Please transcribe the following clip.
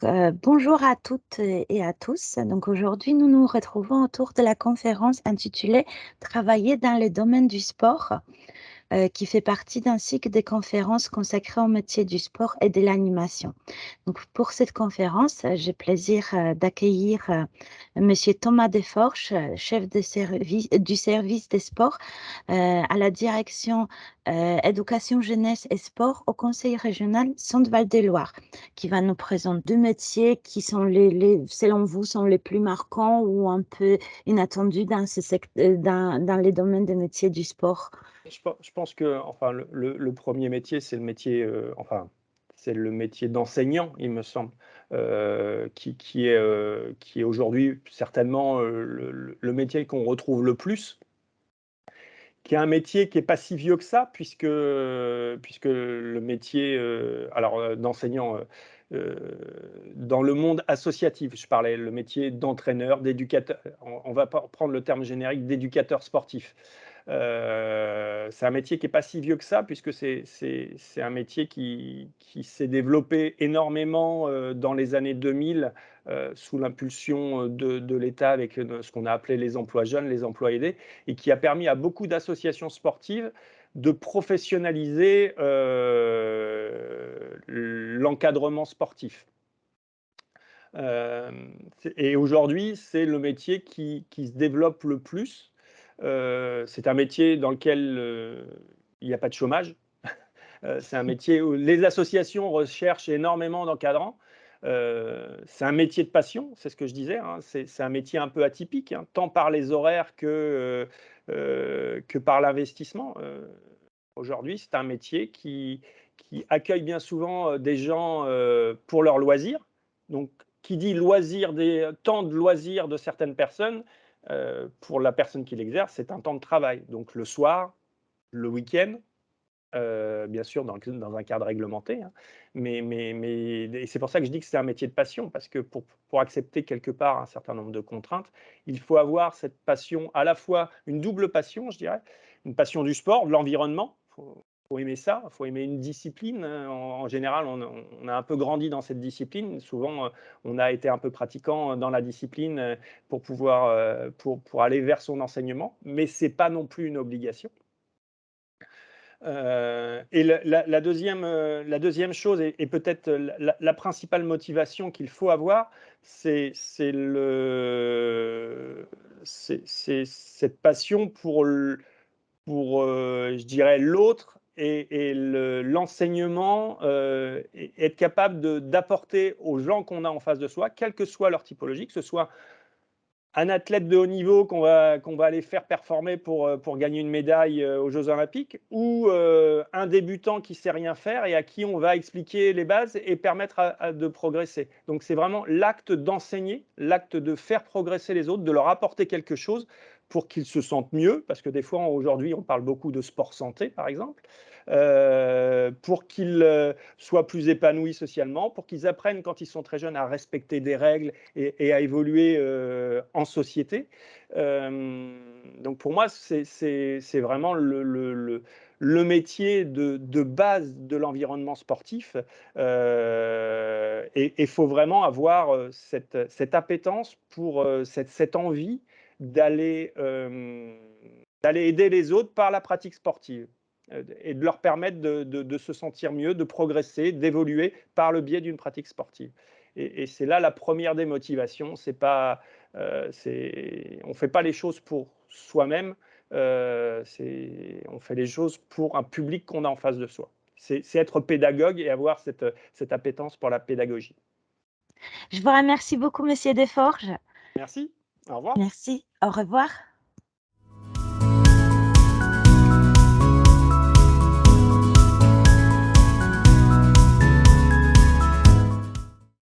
Bonjour à toutes et à tous. Donc, aujourd'hui, nous nous retrouvons autour de la conférence intitulée Travailler dans le domaine du sport, qui fait partie d'un cycle de conférences consacrées au métier du sport et de l'animation. Donc, pour cette conférence, j'ai plaisir d'accueillir Monsieur Thomas Desforges, chef du service des sports à la direction éducation, jeunesse et sport au Conseil régional Centre-Val de Loire, qui va nous présenter deux métiers qui sont selon vous, sont les plus marquants ou un peu inattendus dans les domaines des métiers du sport. Je pense que enfin le 1er métier, c'est le métier, enfin, c'est le métier d'enseignant, il me semble, qui est aujourd'hui certainement, le métier qu'on retrouve le plus, qui est un métier qui est pas si vieux que ça puisque le métier, d'enseignant, dans le monde associatif, je parlais, le métier d'entraîneur, d'éducateur, on va pas prendre le terme générique d'éducateur sportif. C'est un métier qui est pas si vieux que ça puisque c'est un métier qui s'est développé énormément, dans les années 2000, sous l'impulsion, de l'État avec, ce qu'on a appelé les emplois jeunes, les emplois aidés et qui a permis à beaucoup d'associations sportives de professionnaliser, l'encadrement sportif. Et aujourd'hui, c'est le métier qui se développe le plus. C'est un métier dans lequel, il n'y a pas de chômage. C'est un métier où les associations recherchent énormément d'encadrants. C'est un métier de passion, c'est ce que je disais, hein. C'est un métier un peu atypique, hein, tant par les horaires que par l'investissement. Aujourd'hui, c'est un métier qui accueille bien souvent, des gens, pour leurs loisirs. Donc qui dit loisir des temps de loisirs de certaines personnes, pour la personne qui l'exerce, c'est un temps de travail. Donc le soir, le week-end, bien sûr dans un cadre réglementé, hein. Mais et c'est pour ça que je dis que c'est un métier de passion parce que pour accepter quelque part un certain nombre de contraintes, il faut avoir cette passion, à la fois une double passion, je dirais, une passion du sport, de l'environnement. Faut aimer ça, faut aimer une discipline, en général, on a un peu grandi dans cette discipline. Souvent, on a été un peu pratiquant dans la discipline, pour pouvoir, pour aller vers son enseignement, mais c'est pas non plus une obligation. Et la 2e chose et peut-être la principale motivation qu'il faut avoir, c'est cette passion pour je dirais l'autre et l'enseignement, et être capable d'apporter aux gens qu'on a en face de soi, quelle que soit leur typologie, que ce soit un athlète de haut niveau qu'on va aller faire performer pour gagner une médaille, aux jeux olympiques ou, un débutant qui sait rien faire et à qui on va expliquer les bases et permettre de progresser. Donc c'est vraiment l'acte d'enseigner, l'acte de faire progresser les autres, de leur apporter quelque chose pour qu'ils se sentent mieux, parce que des fois aujourd'hui on parle beaucoup de sport santé par exemple, pour qu'ils, soient plus épanouis socialement, pour qu'ils apprennent quand ils sont très jeunes à respecter des règles et à évoluer, en société. Donc pour moi, c'est vraiment le métier de base de l'environnement sportif. Et il faut vraiment avoir, cette appétence pour, cette envie d'aller, d'aller aider les autres par la pratique sportive, et de leur permettre de se sentir mieux, de progresser, d'évoluer par le biais d'une pratique sportive. Et c'est là la première des motivations, c'est pas, on fait pas les choses pour soi-même, on fait les choses pour un public qu'on a en face de soi. C'est être pédagogue et avoir cette appétence pour la pédagogie. Je vous remercie beaucoup, Monsieur Desforges. Merci, au revoir. Merci. Au revoir.